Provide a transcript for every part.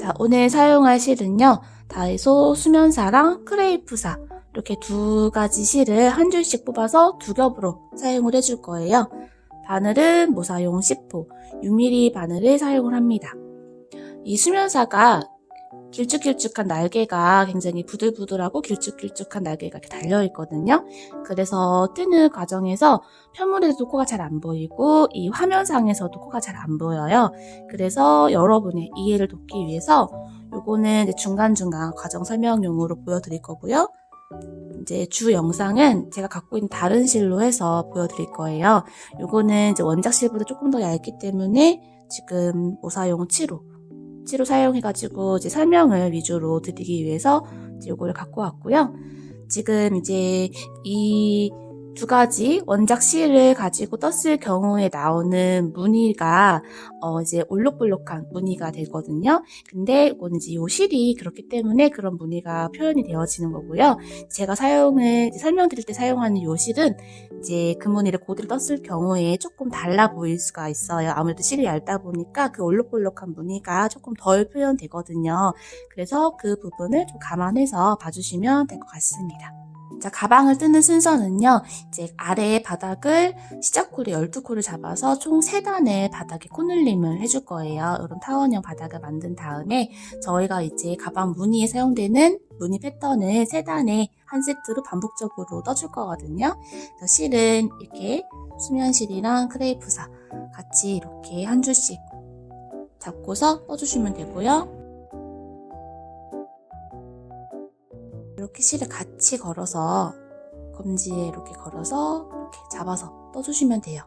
자, 오늘 사용할 실은요, 다이소 수면사랑 크레이프사 이렇게 두 가지 실을 한 줄씩 뽑아서 두 겹으로 사용을 해줄 거예요. 바늘은 모사용 10호, 6mm 바늘을 사용을 합니다. 이 수면사가 길쭉길쭉한 날개가 굉장히 부들부들하고 길쭉길쭉한 날개가 이렇게 달려있거든요. 그래서 뜨는 과정에서 편물에서도 코가 잘 안 보이고 이 화면상에서도 코가 잘 안 보여요. 그래서 여러분의 이해를 돕기 위해서 요거는 중간중간 과정 설명용으로 보여드릴 거고요. 이제 주 영상은 제가 갖고 있는 다른 실로 해서 보여드릴 거예요. 요거는 이제 원작 실보다 조금 더 얇기 때문에 지금 모사용 7호 사용해가지고 이제 설명을 위주로 드리기 위해서 이제 요거를 갖고 왔고요. 지금 이제 이 두 가지 원작 실을 가지고 떴을 경우에 나오는 무늬가 이제 올록볼록한 무늬가 되거든요. 근데 이거는 이제 요 실이 그렇기 때문에 그런 무늬가 표현이 되어지는 거고요. 제가 설명드릴 때 사용하는 요 실은 이제 그 무늬를 그대로 떴을 경우에 조금 달라 보일 수가 있어요. 아무래도 실이 얇다 보니까 그 올록볼록한 무늬가 조금 덜 표현되거든요. 그래서 그 부분을 좀 감안해서 봐주시면 될 것 같습니다. 자, 가방을 뜨는 순서는요, 이제 아래 바닥을 시작코를 12코를 잡아서 총 3단의 바닥에 코늘림을 해줄 거예요. 이런 타원형 바닥을 만든 다음에 저희가 이제 가방 무늬에 사용되는 무늬 패턴을 3단에 한 세트로 반복적으로 떠줄 거거든요. 그래서 실은 이렇게 수면실이랑 크레이프사 같이 이렇게 한 줄씩 잡고서 떠주시면 되고요. 이렇게 실을 같이 걸어서 검지에 이렇게 걸어서 이렇게 잡아서 떠주시면 돼요.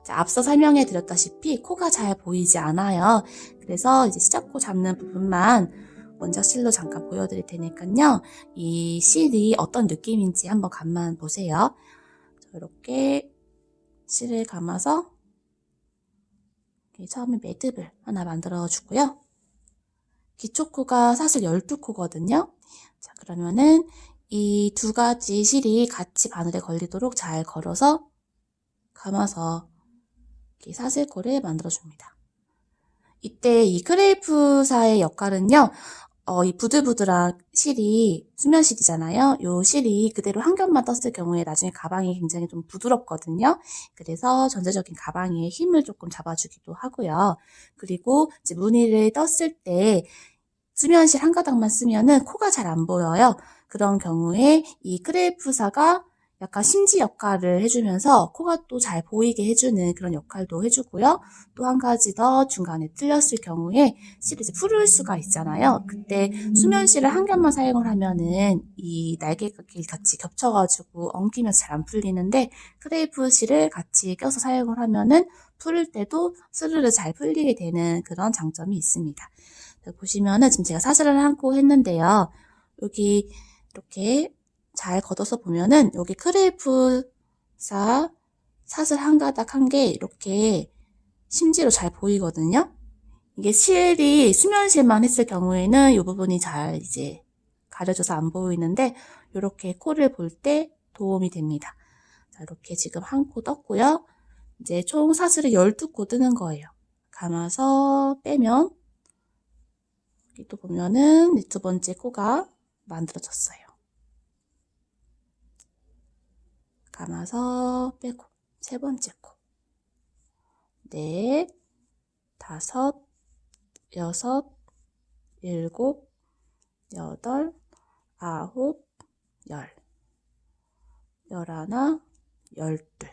자, 앞서 설명해 드렸다시피 코가 잘 보이지 않아요. 그래서 이제 시작코 잡는 부분만 원작 실로 잠깐 보여드릴 테니까요. 이 실이 어떤 느낌인지 한번 감만 보세요. 이렇게 실을 감아서 처음에 매듭을 하나 만들어 주고요. 기초코가 사실 12코거든요. 자, 그러면은 이 두 가지 실이 같이 바늘에 걸리도록 잘 걸어서 감아서 이렇게 사슬코를 만들어줍니다. 이때 이 크레이프사의 역할은요, 이 부들부들한 실이 수면실이잖아요. 이 실이 그대로 한 겹만 떴을 경우에 나중에 가방이 굉장히 좀 부드럽거든요. 그래서 전체적인 가방에 힘을 조금 잡아주기도 하고요. 그리고 이제 무늬를 떴을 때 수면실 한 가닥만 쓰면은 코가 잘 안 보여요. 그런 경우에 이 크레이프사가 약간 심지 역할을 해주면서 코가 또 잘 보이게 해주는 그런 역할도 해주고요. 또 한 가지 더 중간에 뚫렸을 경우에 실을 이제 풀을 수가 있잖아요. 그때 수면실을 한 겹만 사용을 하면은 이 날개가 같이 겹쳐가지고 엉키면서 잘 안 풀리는데 크레이프 실을 같이 껴서 사용을 하면은 풀을 때도 스르르 잘 풀리게 되는 그런 장점이 있습니다. 보시면은 지금 제가 사슬을 한코 했는데요. 여기 이렇게 잘 걷어서 보면은 여기 크레이프사 사슬 한 가닥 한 개 이렇게 심지로 잘 보이거든요. 이게 실이 수면실만 했을 경우에는 이 부분이 잘 이제 가려져서 안 보이는데 이렇게 코를 볼 때 도움이 됩니다. 자, 이렇게 지금 한 코 떴고요. 이제 총 사슬을 12코 뜨는 거예요. 감아서 빼면 여기 또 보면은 두 번째 코가 만들어졌어요. 감아서 빼고 세 번째 코, 넷, 다섯, 여섯, 일곱, 여덟, 아홉, 열, 열하나, 열둘.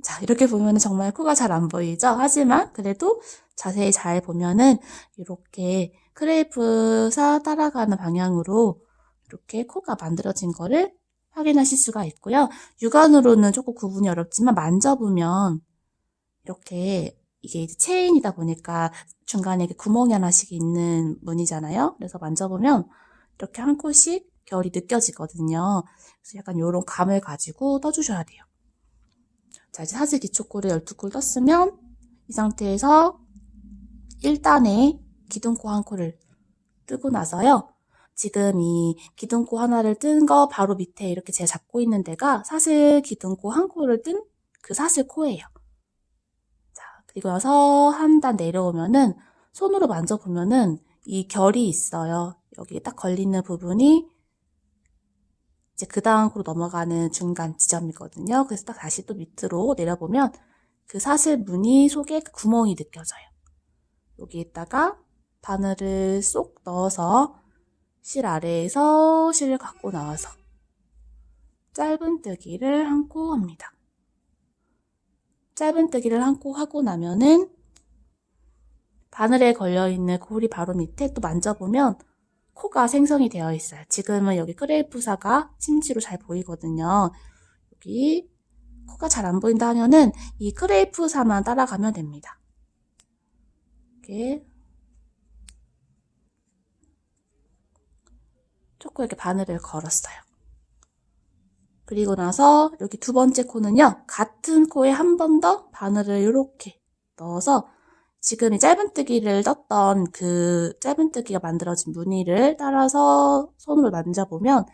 자, 이렇게 보면 정말 코가 잘 안 보이죠? 하지만 그래도 자세히 잘 보면은 이렇게 크레이프사 따라가는 방향으로 이렇게 코가 만들어진 거를 확인하실 수가 있고요. 육안으로는 조금 구분이 어렵지만 만져보면 이렇게 이게 이제 체인이다 보니까 중간에 구멍이 하나씩 있는 무늬잖아요. 그래서 만져보면 이렇게 한 코씩 결이 느껴지거든요. 그래서 약간 이런 감을 가지고 떠주셔야 돼요. 자, 이제 사슬 기초코를 12코를 떴으면 이 상태에서 1단에 기둥코 한 코를 뜨고 나서요. 지금 이 기둥코 하나를 뜬 거 바로 밑에 이렇게 제가 잡고 있는 데가 사슬 기둥코 한 코를 뜬 그 사슬 코예요. 자, 그리고 나서 한 단 내려오면은 손으로 만져보면은 이 결이 있어요. 여기 딱 걸리는 부분이 이제 그 다음 코로 넘어가는 중간 지점이거든요. 그래서 딱 다시 또 밑으로 내려보면 그 사슬 무늬 속에 그 구멍이 느껴져요. 여기에다가 바늘을 쏙 넣어서 실 아래에서 실을 갖고 나와서 짧은뜨기를 한 코 합니다. 짧은뜨기를 한 코 하고 나면은 바늘에 걸려있는 고리 바로 밑에 또 만져보면 코가 생성이 되어 있어요. 지금은 여기 크레이프사가 심지로 잘 보이거든요. 여기 코가 잘 안 보인다 하면은 이 크레이프사만 따라가면 됩니다. 이렇게 조금 이렇게 바늘을 걸었어요. 그리고 나서 여기 두 번째 코는요, 같은 코에 한 번 더 바늘을 이렇게 넣어서 지금 이 짧은뜨기를 떴던 그 짧은뜨기가 만들어진 무늬를 따라서 손으로 만져보면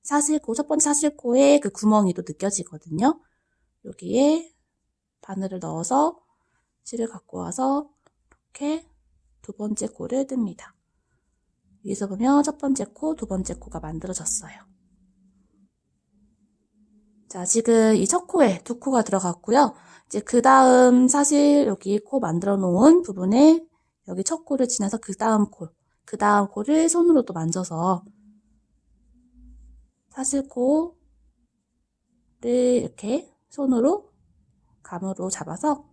사슬코, 첫 번째 사슬코에 그 구멍이 또 느껴지거든요. 여기에 바늘을 넣어서 실을 갖고 와서 이렇게 두 번째 코를 뜹니다. 위에서 보면 첫 번째 코, 두 번째 코가 만들어졌어요. 자, 지금 이 첫 코에 두 코가 들어갔고요. 이제 그 다음 사실 여기 코 만들어 놓은 부분에 여기 첫 코를 지나서 그 다음 코를 손으로 또 만져서 사슬코를 이렇게 손으로 감으로 잡아서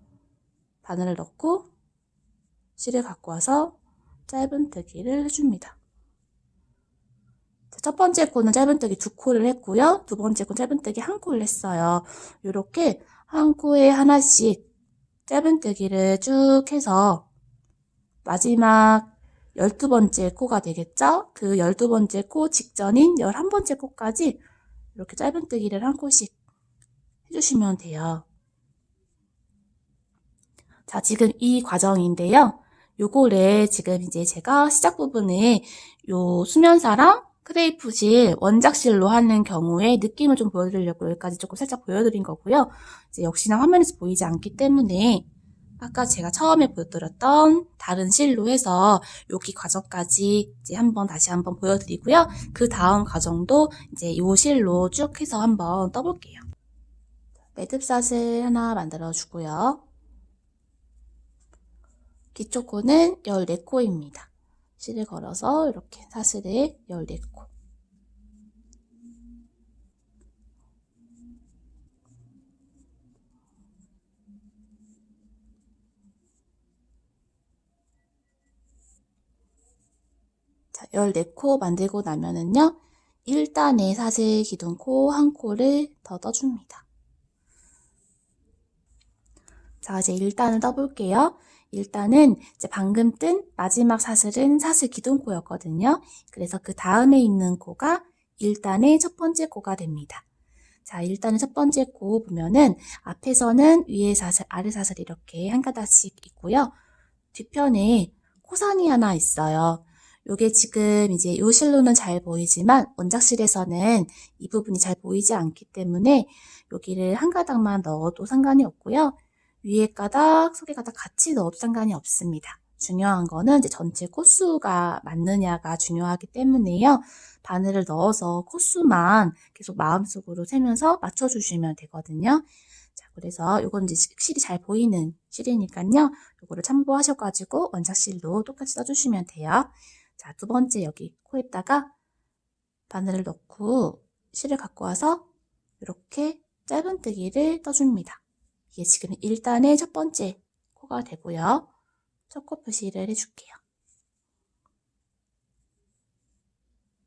바늘을 넣고 실을 갖고 와서 짧은뜨기를 해줍니다. 첫 번째 코는 짧은뜨기 두 코를 했고요. 두 번째 코는 짧은뜨기 한 코를 했어요. 이렇게 한 코에 하나씩 짧은뜨기를 쭉 해서 마지막 12번째 코가 되겠죠? 그 12번째 코 직전인 11번째 코까지 이렇게 짧은뜨기를 한 코씩 해주시면 돼요. 자, 지금 이 과정인데요. 요거를 지금 이제 제가 시작 부분에 요 수면사랑 크레이프실, 원작실로 하는 경우에 느낌을 좀 보여드리려고 여기까지 조금 살짝 보여드린 거고요. 이제 역시나 화면에서 보이지 않기 때문에 아까 제가 처음에 보여드렸던 다른 실로 해서 여기 과정까지 이제 다시 한번 보여드리고요. 그 다음 과정도 이제 요 실로 쭉 해서 한번 떠볼게요. 매듭사슬 하나 만들어주고요. 기초 코는 14코입니다. 실을 걸어서 이렇게 사슬에 14코. 자, 14코 만들고 나면은요, 1단에 사슬 기둥코 한 코를 더 떠줍니다. 자, 이제 1단을 떠볼게요. 1단은 이제 방금 뜬 마지막 사슬은 사슬 기둥코였거든요. 그래서 그 다음에 있는 코가 1단의 첫 번째 코가 됩니다. 자, 1단의 첫 번째 코 보면은 앞에서는 위에 사슬, 아래 사슬 이렇게 한 가닥씩 있고요. 뒤편에 코선이 하나 있어요. 요게 지금 이제 요 실로는 잘 보이지만 원작실에서는 이 부분이 잘 보이지 않기 때문에 여기를 한 가닥만 넣어도 상관이 없고요. 위에 가닥, 속에 가닥 같이 넣어도 상관이 없습니다. 중요한 거는 이제 전체 코수가 맞느냐가 중요하기 때문에요. 바늘을 넣어서 코수만 계속 마음속으로 세면서 맞춰주시면 되거든요. 자, 그래서 이건 이제 실이 잘 보이는 실이니까요. 요거를 참고하셔가지고 원작실로 똑같이 써주시면 돼요. 자, 두 번째 여기 코에다가 바늘을 넣고 실을 갖고 와서 이렇게 짧은뜨기를 떠줍니다. 이게 지금 1단의 첫 번째 코가 되고요. 첫 코 표시를 해줄게요.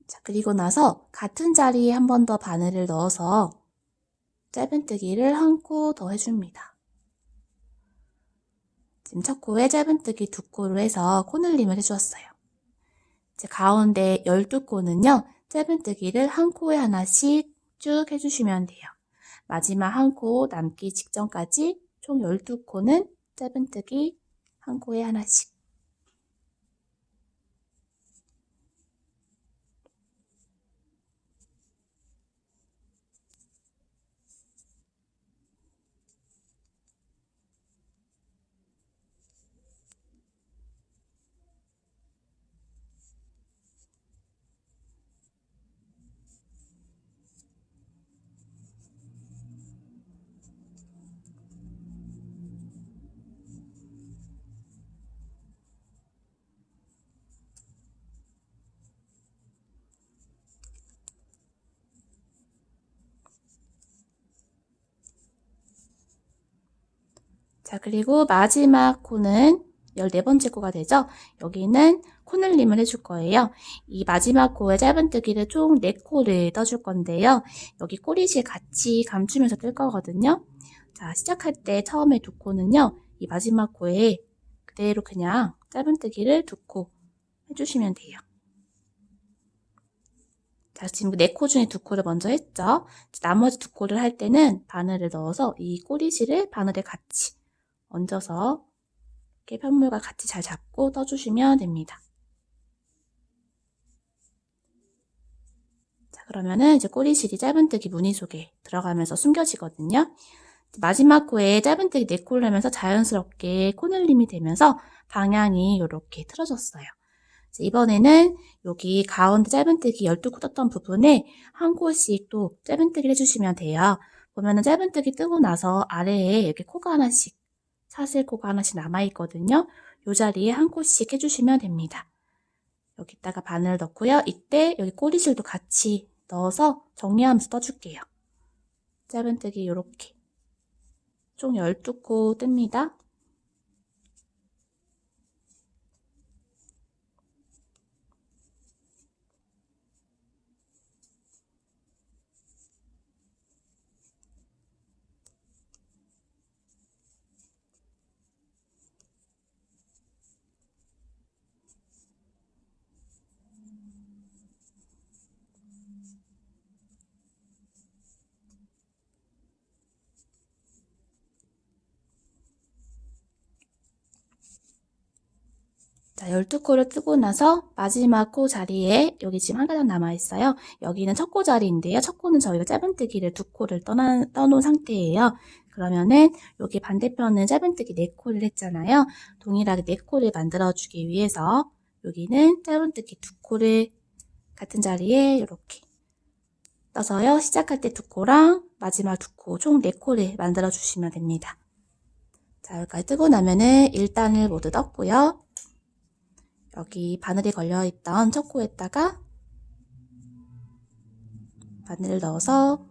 자, 그리고 나서 같은 자리에 한 번 더 바늘을 넣어서 짧은뜨기를 한 코 더 해줍니다. 지금 첫 코에 짧은뜨기 두 코로 해서 코늘림을 해주었어요. 이제 가운데 12코는요. 짧은뜨기를 한 코에 하나씩 쭉 해주시면 돼요. 마지막 한 코 남기 직전까지 총 12코는 짧은뜨기 한 코에 하나씩. 자, 그리고 마지막 코는 14번째 코가 되죠? 여기는 코늘림을 해줄 거예요. 이 마지막 코에 짧은뜨기를 총 4코를 떠줄 건데요. 여기 꼬리실 같이 감추면서 뜰 거거든요. 자, 시작할 때 처음에 2코는요. 이 마지막 코에 그대로 그냥 짧은뜨기를 2코 해주시면 돼요. 자, 지금 4코 중에 2코를 먼저 했죠? 나머지 2코를 할 때는 바늘을 넣어서 이 꼬리실을 바늘에 같이 얹어서 이렇게 편물과 같이 잘 잡고 떠주시면 됩니다. 자, 그러면은 이제 꼬리실이 짧은뜨기 무늬 속에 들어가면서 숨겨지거든요. 마지막 코에 짧은뜨기 4코를 하면서 자연스럽게 코늘림이 되면서 방향이 이렇게 틀어졌어요. 이번에는 여기 가운데 짧은뜨기 12코 떴던 부분에 한 코씩 또 짧은뜨기를 해주시면 돼요. 보면은 짧은뜨기 뜨고 나서 아래에 이렇게 코가 하나씩, 사슬 코가 하나씩 남아있거든요. 이 자리에 한 코씩 해주시면 됩니다. 여기다가 바늘 넣고요. 이때 여기 꼬리실도 같이 넣어서 정리하면서 떠줄게요. 짧은뜨기 이렇게 총 12코 뜹니다. 자, 12코를 뜨고 나서 마지막 코 자리에 여기 지금 한 가닥 남아있어요. 여기는 첫 코 자리인데요. 첫 코는 저희가 짧은뜨기를 2코를 떠놓은 상태예요. 그러면은 여기 반대편은 짧은뜨기 4코를 했잖아요. 동일하게 4코를 만들어주기 위해서 여기는 짧은뜨기 2코를 같은 자리에 이렇게 떠서요. 시작할 때 2코랑 마지막 2코, 총 4코를 만들어주시면 됩니다. 자, 여기까지 뜨고 나면은 1단을 모두 떴고요. 여기 바늘이 걸려있던 첫 코에다가 바늘을 넣어서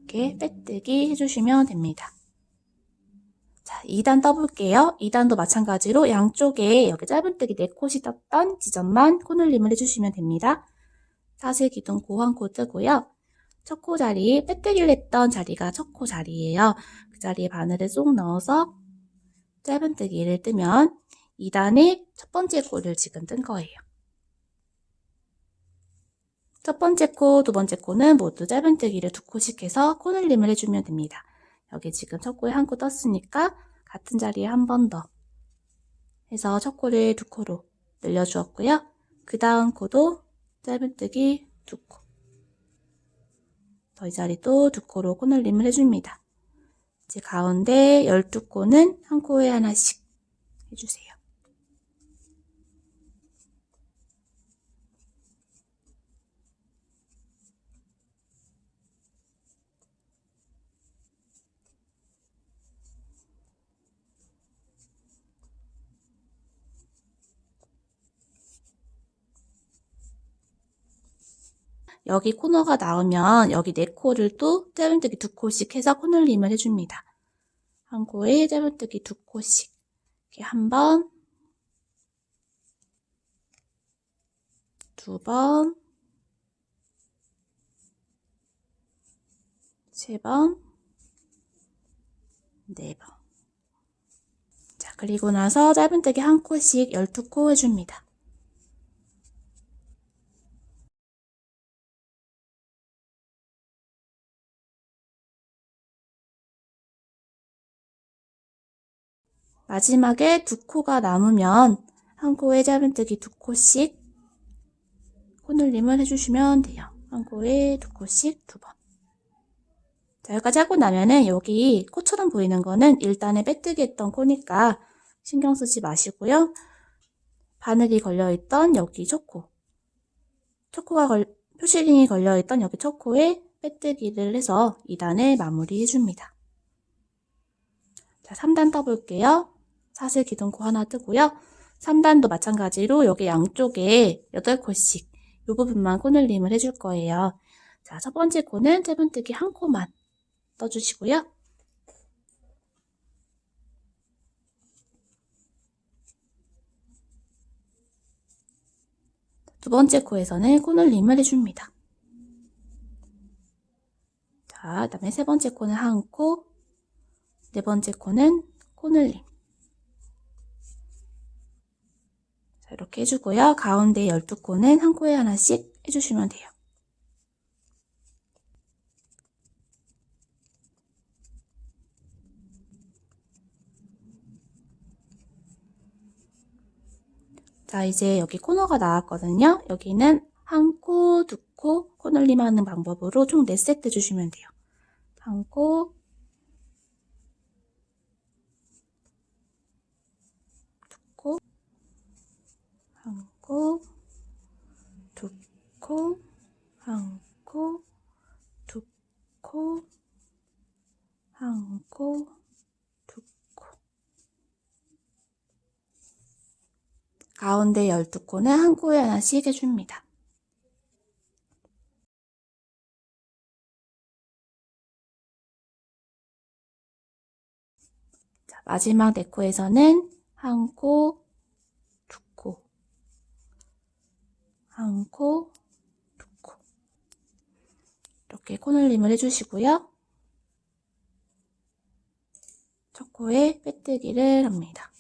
이렇게 빼뜨기 해주시면 됩니다. 자, 2단 떠볼게요. 2단도 마찬가지로 양쪽에 여기 짧은뜨기 4콧이 떴던 지점만 코늘림을 해주시면 됩니다. 사슬 기둥 코 한 코 뜨고요. 첫 코 자리, 빼뜨기를 했던 자리가 첫 코 자리예요. 그 자리에 바늘을 쏙 넣어서 짧은뜨기를 뜨면 2단의 첫 번째 코를 지금 뜬 거예요. 첫 번째 코, 두 번째 코는 모두 짧은뜨기를 2코씩 해서 코늘림을 해주면 됩니다. 여기 지금 첫 코에 한 코 떴으니까 같은 자리에 한 번 더 해서 첫 코를 2코로 늘려주었고요. 그 다음 코도 짧은뜨기 2코. 이 자리도 2코로 코늘림을 해줍니다. 이제 가운데 12코는 한 코에 하나씩 해주세요. 여기 코너가 나오면 여기 4코를 또 짧은뜨기 2코씩 해서 코늘림을 해줍니다. 한 코에 짧은뜨기 2코씩 이렇게 한 번, 2번, 3번, 4번. 자, 그리고 나서 짧은뜨기 한 코씩 12코 해줍니다. 마지막에 2코가 남으면 한 코에 짧은뜨기 2코씩 코늘림을 해주시면 돼요. 한 코에 2코씩 2번. 자, 여기까지 하고 나면은 여기 코처럼 보이는 거는 일단에 빼뜨기 했던 코니까 신경 쓰지 마시고요. 바늘이 걸려있던 여기 첫 코. 표시링이 걸려있던 여기 첫 코에 빼뜨기를 해서 2단을 마무리 해줍니다. 자, 3단 떠볼게요. 사슬 기둥코 하나 뜨고요. 3단도 마찬가지로 여기 양쪽에 8코씩 이 부분만 코늘림을 해줄 거예요. 자, 첫 번째 코는 짧은뜨기 한 코만 떠주시고요. 두 번째 코에서는 코늘림을 해줍니다. 자, 그 다음에 세 번째 코는 한 코, 네 번째 코는 코늘림. 자, 이렇게 해주고요. 가운데 12코는 한 코에 하나씩 해주시면 돼요. 자, 이제 여기 코너가 나왔거든요. 여기는 한 코, 두 코, 코늘림 하는 방법으로 총 4세트 주시면 돼요. 한 코, 두 코, 한 코, 두 코, 한 코, 두 코, 한 코, 두 코. 가운데 12코는 한 코에 하나씩 해줍니다. 자, 마지막 4코에서는 한 코, 두 코, 한 코, 두 코. 이렇게 코늘림을 해주시고요. 첫 코에 빼뜨기를 합니다.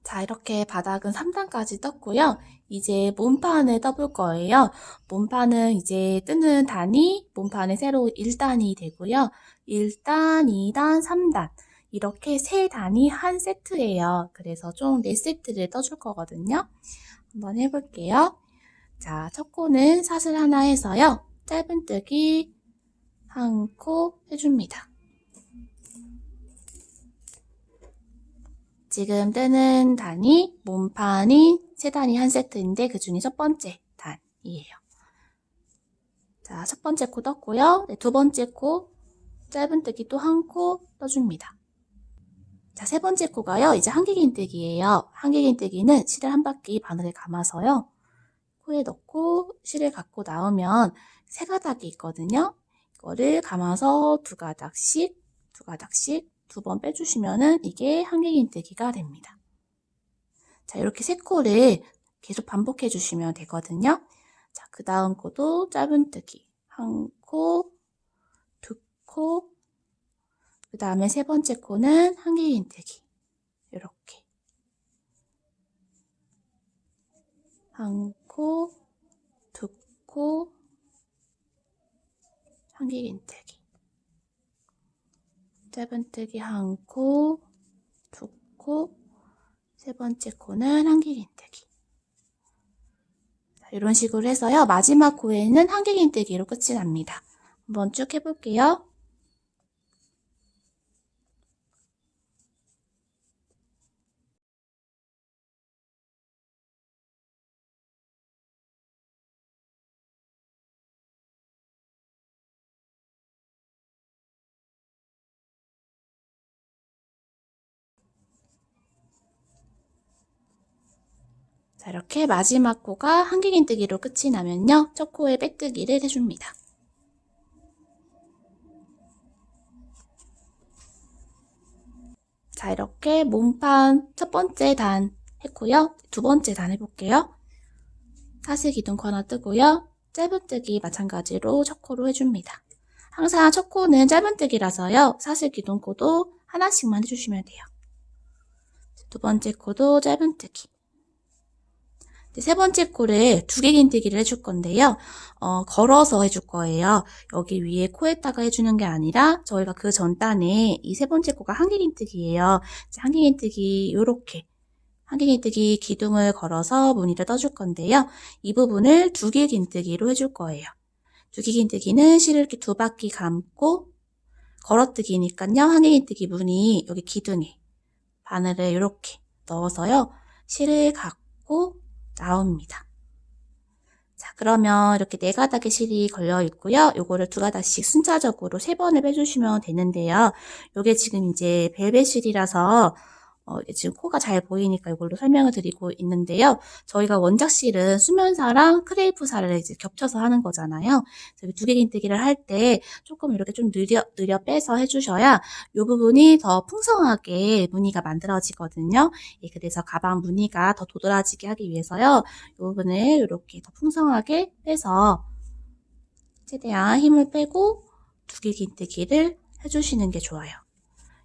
자, 이렇게 바닥은 3단까지 떴고요. 이제 몸판을 떠볼 거예요. 몸판은 이제 뜨는 단이 몸판에 새로 1단이 되고요. 1단, 2단, 3단 이렇게 3단이 한 세트예요. 그래서 총 4세트를 떠줄 거거든요. 한번 해볼게요. 자, 첫 코는 사슬 하나 해서요. 짧은뜨기 한 코 해줍니다. 지금 뜨는 단이 몸판이 3단이 한 세트인데 그 중에 첫 번째 단이에요. 자, 첫 번째 코 떴고요. 네, 두 번째 코 짧은뜨기 또 한 코 떠줍니다. 자, 세 번째 코가요. 이제 한길긴뜨기예요. 한길긴뜨기는 실을 한 바퀴 바늘에 감아서요. 코에 넣고 실을 갖고 나오면 3가닥이 있거든요. 이거를 감아서 2가닥씩 두 번 빼주시면은 이게 한길긴뜨기가 됩니다. 자, 이렇게 3코를 계속 반복해 주시면 되거든요. 자, 그 다음 코도 짧은뜨기 한 코, 두 코, 그 다음에 세 번째 코는 한길긴뜨기 이렇게 한 코, 두 코, 한길긴뜨기 짧은뜨기 한 코, 두 코, 세 번째 코는 한길긴뜨기. 이런 식으로 해서요. 마지막 코에는 한길긴뜨기로 끝이 납니다. 한번 쭉 해볼게요. 자, 이렇게 마지막 코가 한길긴뜨기로 끝이 나면요. 첫 코에 빼뜨기를 해줍니다. 자, 이렇게 몸판 첫 번째 단 했고요. 두 번째 단 해볼게요. 사슬 기둥코 하나 뜨고요. 짧은뜨기 마찬가지로 첫 코로 해줍니다. 항상 첫 코는 짧은뜨기라서요. 사슬 기둥코도 하나씩만 해주시면 돼요. 두 번째 코도 짧은뜨기. 세 번째 코를 2개 긴뜨기를 해줄 건데요. 걸어서 해줄 거예요. 여기 위에 코에다가 해주는 게 아니라 저희가 그 전 단에 이 세 번째 코가 한길 긴뜨기예요. 한길 긴뜨기 이렇게 한길 긴뜨기 기둥을 걸어서 무늬를 떠줄 건데요. 이 부분을 2개 긴뜨기로 해줄 거예요. 2개 긴뜨기는 실을 이렇게 2바퀴 감고 걸어뜨기니까요. 한길 긴뜨기 무늬 여기 기둥에 바늘을 이렇게 넣어서요. 실을 갖고 나옵니다. 자, 그러면 이렇게 4가닥의 실이 걸려 있고요. 요거를 2가닥씩 순차적으로 3번을 빼주시면 되는데요. 요게 지금 이제 벨벳 실이라서 지금 코가 잘 보이니까 이걸로 설명을 드리고 있는데요. 저희가 원작실은 수면사랑 크레이프사를 이제 겹쳐서 하는 거잖아요. 그래서 두개긴뜨기를 할 때 조금 이렇게 좀 느려 빼서 해주셔야 이 부분이 더 풍성하게 무늬가 만들어지거든요. 예, 그래서 가방 무늬가 더 도드라지게 하기 위해서요. 이 부분을 이렇게 더 풍성하게 빼서 최대한 힘을 빼고 두개긴뜨기를 해주시는 게 좋아요.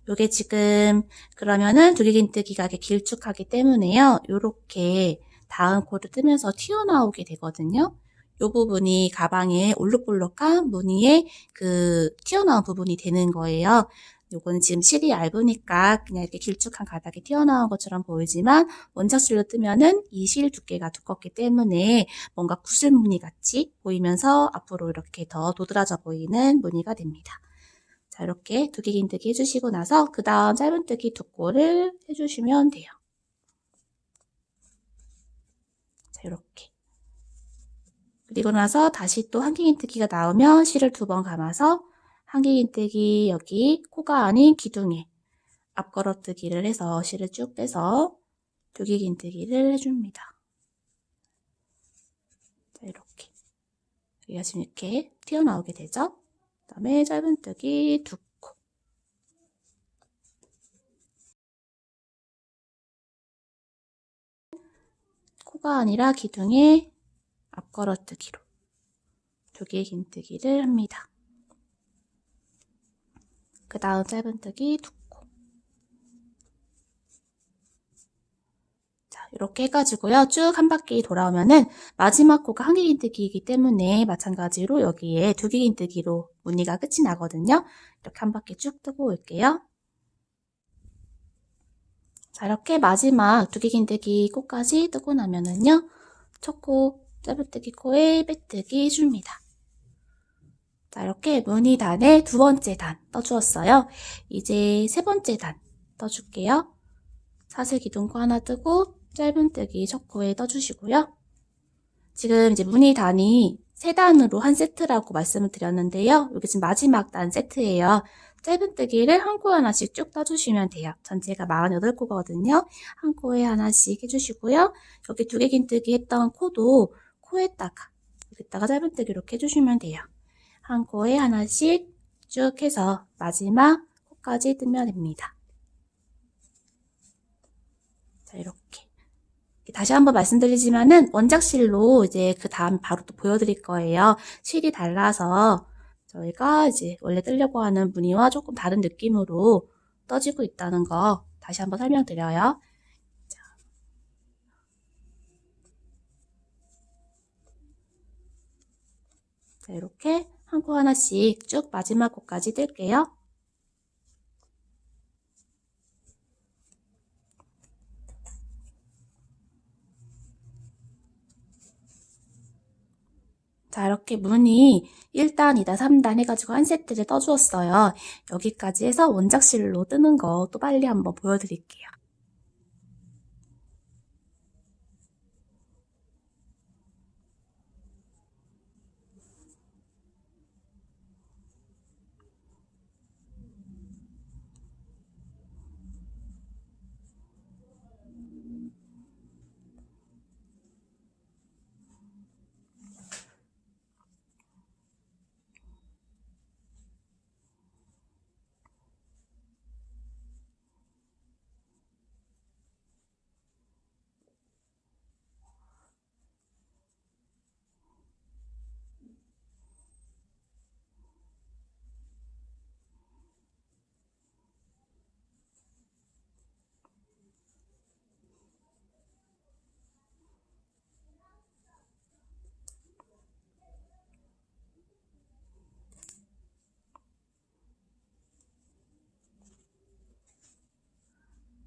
요게 지금 그러면은 두개긴뜨기가 길쭉하기 때문에요. 요렇게 다음 코를 뜨면서 튀어나오게 되거든요. 요 부분이 가방에 올록볼록한 무늬에 그 튀어나온 부분이 되는 거예요. 요거는 지금 실이 얇으니까 그냥 이렇게 길쭉한 가닥이 튀어나온 것처럼 보이지만 원작실로 뜨면은 이 실 두께가 두껍기 때문에 뭔가 구슬 무늬 같이 보이면서 앞으로 이렇게 더 도드라져 보이는 무늬가 됩니다. 자, 이렇게 두개긴뜨기 해주시고 나서 그 다음 짧은뜨기 두 코를 해주시면 돼요. 자, 이렇게. 그리고 나서 다시 또 한길긴뜨기가 나오면 실을 2번 감아서 한길긴뜨기 여기 코가 아닌 기둥에 앞걸어뜨기를 해서 실을 쭉 빼서 두개긴뜨기를 해줍니다. 자, 이렇게. 여기가 지금 이렇게 튀어나오게 되죠? 그 다음에 짧은뜨기 2코. 코가 아니라 기둥에 앞걸어뜨기로 두개긴뜨기를 합니다. 그 다음 짧은뜨기 2코. 자, 이렇게 해가지고요. 쭉 한 바퀴 돌아오면은 마지막 코가 한길긴뜨기이기 때문에 마찬가지로 여기에 두개긴뜨기로 무늬가 끝이 나거든요. 이렇게 한 바퀴 쭉 뜨고 올게요. 자, 이렇게 마지막 두개긴뜨기 코까지 뜨고 나면은요. 첫 코, 짧은뜨기 코에 빼뜨기 해줍니다. 자, 이렇게 무늬단의 2번째 단 떠주었어요. 이제 3번째 단 떠줄게요. 사슬 기둥코 하나 뜨고 짧은뜨기 첫 코에 떠주시고요. 지금 이제 무늬단이 3단으로 한 세트라고 말씀을 드렸는데요. 여기 지금 마지막 단 세트예요. 짧은뜨기를 한 코에 하나씩 쭉 떠주시면 돼요. 전체가 48코거든요. 한 코에 하나씩 해주시고요. 여기 두개긴뜨기 했던 코도 코에다가 여기다가 짧은뜨기 이렇게 해주시면 돼요. 한 코에 하나씩 쭉 해서 마지막 코까지 뜨면 됩니다. 자, 이렇게. 다시 한번 말씀드리지만은 원작실로 이제 그 다음 바로 또 보여드릴 거예요. 실이 달라서 저희가 이제 원래 뜨려고 하는 무늬와 조금 다른 느낌으로 떠지고 있다는 거 다시 한번 설명드려요. 자, 이렇게 한 코 하나씩 쭉 마지막 코까지 뜰게요. 자, 이렇게 무늬 1단, 2단, 3단 해가지고 한 세트를 떠주었어요. 여기까지 해서 원작실로 뜨는 거 또 빨리 한번 보여드릴게요.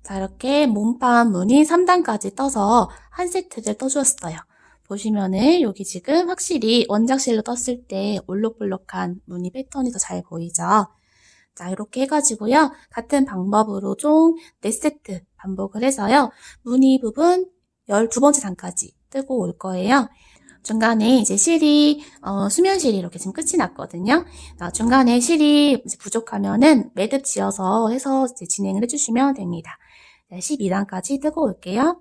자, 이렇게 몸판 무늬 3단까지 떠서 한 세트를 떠주었어요. 보시면은 여기 지금 확실히 원작실로 떴을 때 올록볼록한 무늬 패턴이 더 잘 보이죠? 자, 이렇게 해가지고요. 같은 방법으로 총 4세트 반복을 해서요. 무늬 부분 12번째 단까지 뜨고 올 거예요. 중간에 이제 실이 수면실이 이렇게 지금 끝이 났거든요. 중간에 실이 이제 부족하면은 매듭 지어서 해서 이제 진행을 해주시면 됩니다. 12단까지 뜨고 올게요.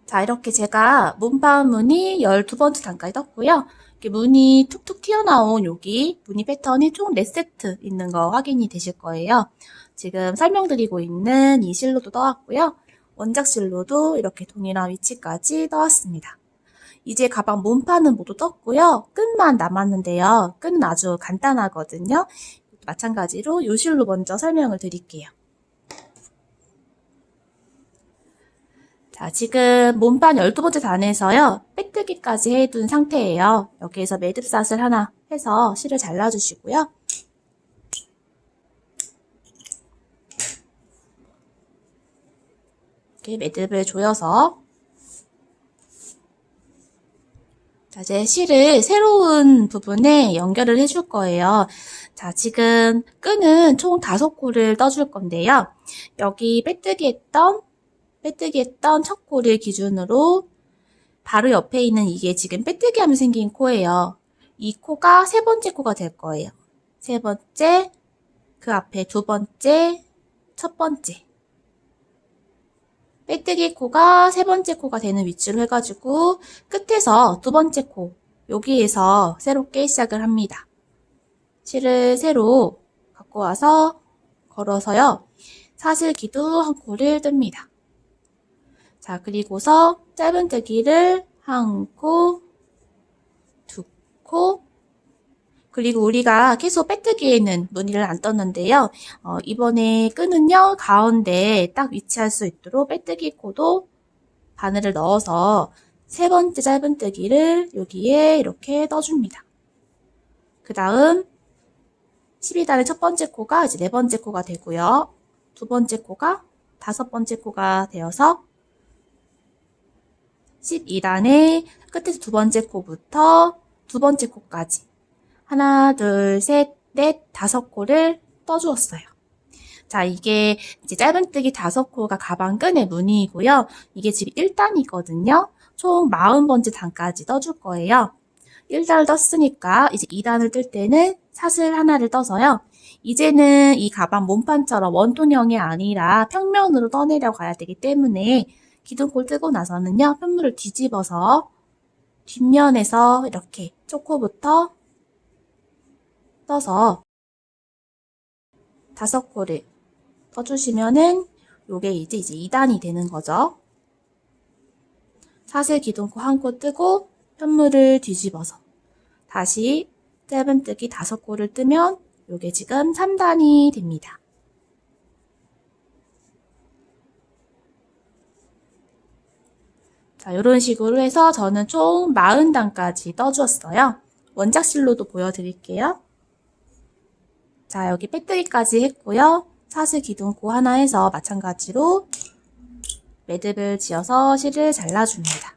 자, 이렇게 제가 문판 무늬 12번째 단까지 떴고요. 이렇게 무늬 툭툭 튀어나온 여기 무늬 패턴이 총 4세트 있는 거 확인이 되실 거예요. 지금 설명드리고 있는 이 실로도 떠왔고요. 원작 실로도 이렇게 동일한 위치까지 떠왔습니다. 이제 가방 문판은 모두 떴고요. 끈만 남았는데요. 끈은 아주 간단하거든요. 마찬가지로 요 실로 먼저 설명을 드릴게요. 자, 지금 몸판 12번째 단에서요. 빼뜨기까지 해둔 상태예요. 여기에서 매듭샷을 하나 해서 실을 잘라주시고요. 이렇게 매듭을 조여서 자, 이제 실을 새로운 부분에 연결을 해줄 거예요. 자, 지금 끈은 총 5코를 떠줄 건데요. 여기 빼뜨기 했던 첫 코를 기준으로 바로 옆에 있는 이게 지금 빼뜨기 하면 생긴 코예요. 이 코가 세 번째 코가 될 거예요. 세 번째, 그 앞에 두 번째, 첫 번째. 빼뜨기 코가 세 번째 코가 되는 위치로 해가지고 끝에서 두 번째 코, 여기에서 새롭게 시작을 합니다. 실을 새로 갖고 와서 걸어서요. 사슬기도 한 코를 뜹니다. 자, 그리고서 짧은뜨기를 한 코, 두 코, 그리고 우리가 계속 빼뜨기에는 무늬를 안 떴는데요. 이번에 끈은요, 가운데 딱 위치할 수 있도록 빼뜨기 코도 바늘을 넣어서 세 번째 짧은뜨기를 여기에 이렇게 떠줍니다. 그 다음 12단의 첫 번째 코가 이제 네 번째 코가 되고요. 두 번째 코가 다섯 번째 코가 되어서 12단의 끝에서 두 번째 코부터 두 번째 코까지 하나, 둘, 셋, 넷, 5코를 떠주었어요. 자, 이게 이제 짧은뜨기 5코가 가방 끈의 무늬이고요. 이게 지금 1단이거든요. 총 40번째 단까지 떠줄 거예요. 1단을 떴으니까 이제 2단을 뜰 때는 사슬 하나를 떠서요. 이제는 이 가방 몸판처럼 원통형이 아니라 평면으로 떠내려 가야 되기 때문에 기둥골 뜨고 나서는요. 편물을 뒤집어서 뒷면에서 이렇게 초코부터 떠서 5코를 떠주시면은 요게 이제 2단이 되는 거죠. 사슬 기둥코 한 코 뜨고 편물을 뒤집어서 다시 짧은뜨기 5코를 뜨면 요게 지금 3단이 됩니다. 자, 이런 식으로 해서 저는 총 40단까지 떠주었어요. 원작실로도 보여드릴게요. 자, 여기 빼뜨기까지 했고요. 사슬 기둥코 하나 해서 마찬가지로 매듭을 지어서 실을 잘라줍니다.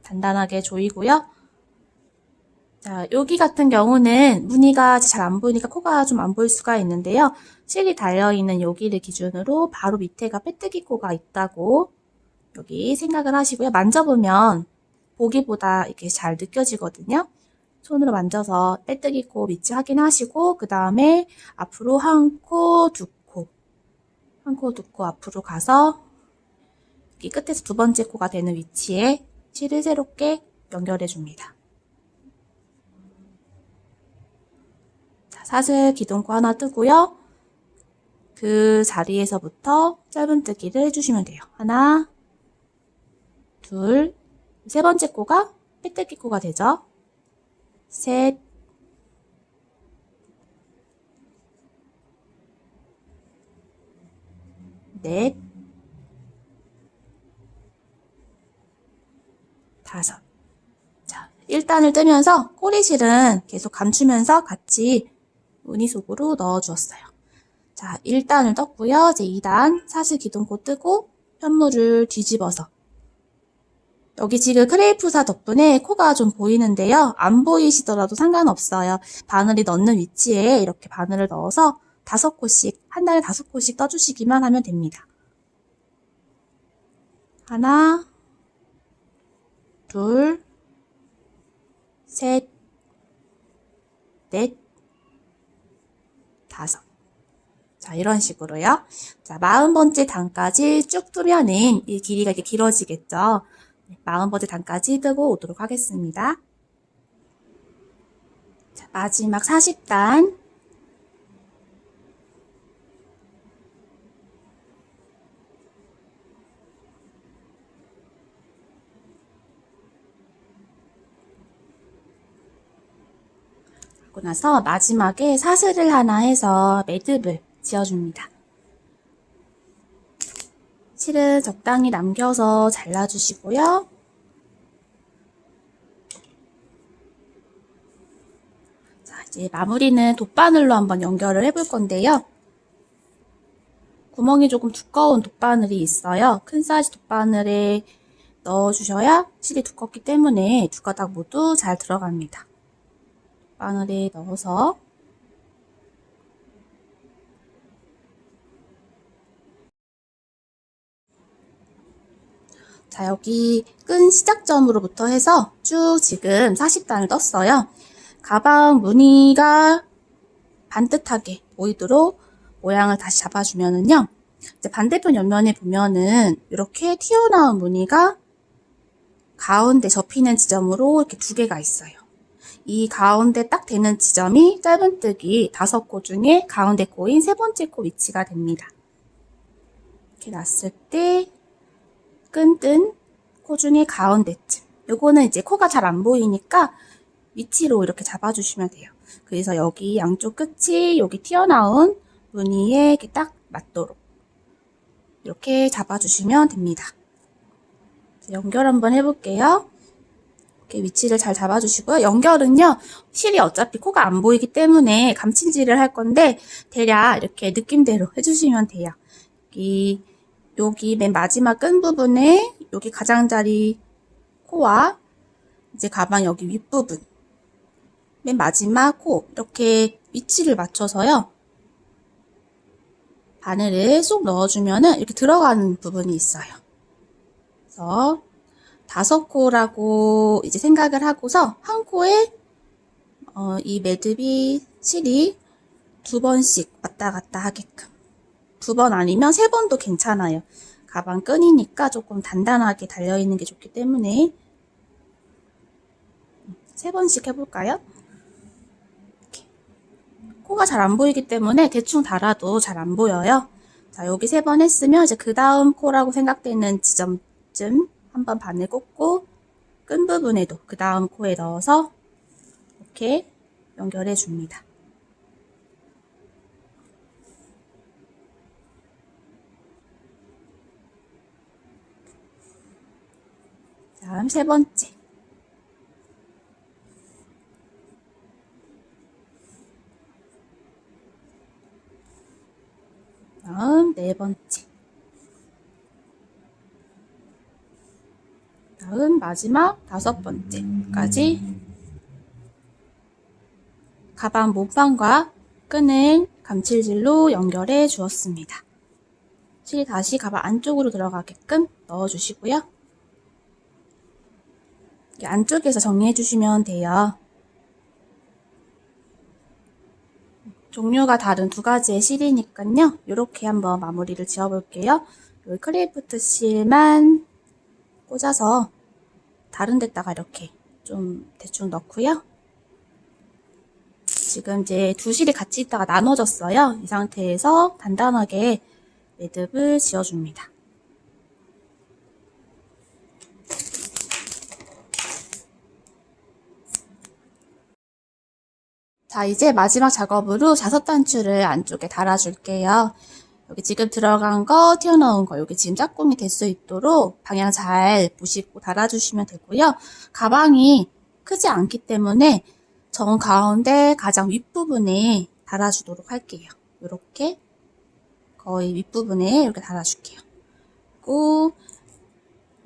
단단하게 조이고요. 자, 여기 같은 경우는 무늬가 잘 안 보이니까 코가 좀 안 보일 수가 있는데요. 실이 달려있는 여기를 기준으로 바로 밑에가 빼뜨기 코가 있다고 여기 생각을 하시고요. 만져보면 보기보다 이렇게 잘 느껴지거든요. 손으로 만져서 빼뜨기 코 위치 확인하시고 그 다음에 앞으로 한 코, 두 코, 한 코, 두 코 앞으로 가서 여기 끝에서 두 번째 코가 되는 위치에 실을 새롭게 연결해 줍니다. 자, 사슬 기둥코 하나 뜨고요. 그 자리에서부터 짧은뜨기를 해주시면 돼요. 하나, 둘, 세 번째 코가 빼뜨기 코가 되죠. 셋, 넷, 5. 자, 1단을 뜨면서 꼬리실은 계속 감추면서 같이 무늬 속으로 넣어 주었어요. 자, 1단을 떴고요. 이제 2단 사슬 기둥코 뜨고 편물을 뒤집어서 여기 지금 크레이프사 덕분에 코가 좀 보이는데요. 안 보이시더라도 상관없어요. 바늘이 넣는 위치에 이렇게 바늘을 넣어서 5코씩, 한 단에 5코씩 떠주시기만 하면 됩니다. 하나, 둘, 셋, 넷, 5. 자, 이런 식으로요. 자, 40번째 단까지 쭉 뜨면은 이 길이가 이렇게 길어지겠죠. 40번째 단까지 뜨고 오도록 하겠습니다. 자, 마지막 40단. 하고 나서 마지막에 사슬을 하나 해서 매듭을 지어줍니다. 실은 적당히 남겨서 잘라주시고요. 자, 이제 마무리는 돗바늘로 한번 연결을 해볼 건데요. 구멍이 조금 두꺼운 돗바늘이 있어요. 큰 사이즈 돗바늘에 넣어주셔야 실이 두껍기 때문에 두 가닥 모두 잘 들어갑니다. 바늘에 넣어서 자, 여기 끈 시작점으로부터 해서 쭉 지금 40단을 떴어요. 가방 무늬가 반듯하게 보이도록 모양을 다시 잡아주면은요. 이제 반대편 옆면에 보면은 이렇게 튀어나온 무늬가 가운데 접히는 지점으로 이렇게 두 개가 있어요. 이 가운데 딱 되는 지점이 짧은뜨기 5코 중에 가운데 코인 3번째 코 위치가 됩니다. 이렇게 놨을 때 끈 뜬 코 중에 가운데쯤. 요거는 이제 코가 잘 안 보이니까 위치로 이렇게 잡아주시면 돼요. 그래서 여기 양쪽 끝이 여기 튀어나온 무늬에 이렇게 딱 맞도록 이렇게 잡아주시면 됩니다. 연결 한번 해볼게요. 이렇게 위치를 잘 잡아주시고요. 연결은요, 실이 어차피 코가 안 보이기 때문에 감침질을 할 건데 대략 이렇게 느낌대로 해주시면 돼요. 여기 맨 마지막 끈 부분에 여기 가장자리 코와 이제 가방 여기 윗부분 맨 마지막 코 이렇게 위치를 맞춰서요. 바늘을 쏙 넣어주면은 이렇게 들어가는 부분이 있어요. 그래서 5코라고 이제 생각을 하고서 한 코에 이 매듭이 실이 2번씩 왔다 갔다 하게끔 2번 아니면 3번도 괜찮아요. 가방 끈이니까 조금 단단하게 달려있는 게 좋기 때문에 3번씩 해볼까요? 이렇게. 코가 잘 안 보이기 때문에 대충 달아도 잘 안 보여요. 자, 여기 3번 했으면 이제 그 다음 코라고 생각되는 지점쯤 한번 바늘 꽂고 끈 부분에도 그 다음 코에 넣어서 이렇게 연결해 줍니다. 다음 3번째. 다음 4번째. 다음 마지막 5번째까지 가방 몸판과 끈을 감칠질로 연결해 주었습니다. 실이 다시 가방 안쪽으로 들어가게끔 넣어주시고요. 안쪽에서 정리해 주시면 돼요. 종류가 다른 2가지의 실이니까요. 이렇게 한번 마무리를 지어볼게요. 여기 크레이프트 실만 꽂아서 다른 데다가 이렇게 좀 대충 넣고요. 지금 이제 2실이 같이 있다가 나눠졌어요. 이 상태에서 단단하게 매듭을 지어줍니다. 자, 이제 마지막 작업으로 5단추를 안쪽에 달아줄게요. 여기 지금 들어간 거, 튀어나온 거, 여기 지금 짝꿍이 될 수 있도록 방향 잘 보시고 달아주시면 되고요. 가방이 크지 않기 때문에 정 가운데 가장 윗부분에 달아주도록 할게요. 이렇게 거의 윗부분에 이렇게 달아줄게요. 그리고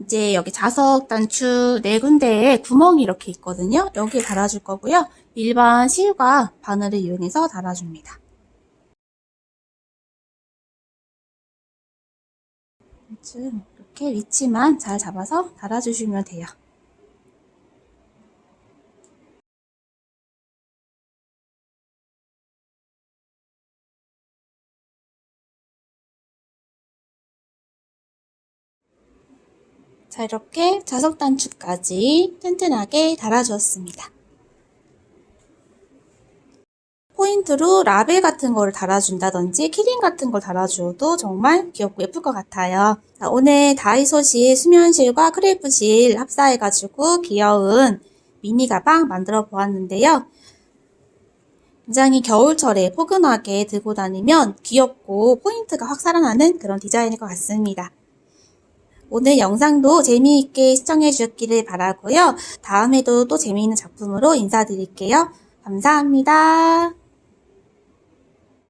이제 여기 자석 단추 4군데에 구멍이 이렇게 있거든요. 여기에 달아줄 거고요. 일반 실과 바늘을 이용해서 달아줍니다. 이렇게 위치만 잘 잡아서 달아주시면 돼요. 자, 이렇게 자석 단추까지 튼튼하게 달아주었습니다. 포인트로 라벨 같은 거를 달아준다든지 키링 같은 걸 달아주어도 정말 귀엽고 예쁠 것 같아요. 자, 오늘 다이소실 수면실과 크레이프실 합사해가지고 귀여운 미니 가방 만들어 보았는데요. 굉장히 겨울철에 포근하게 들고 다니면 귀엽고 포인트가 확 살아나는 그런 디자인일 것 같습니다. 오늘 영상도 재미있게 시청해 주셨기를 바라고요. 다음에도 또 재미있는 작품으로 인사드릴게요. 감사합니다.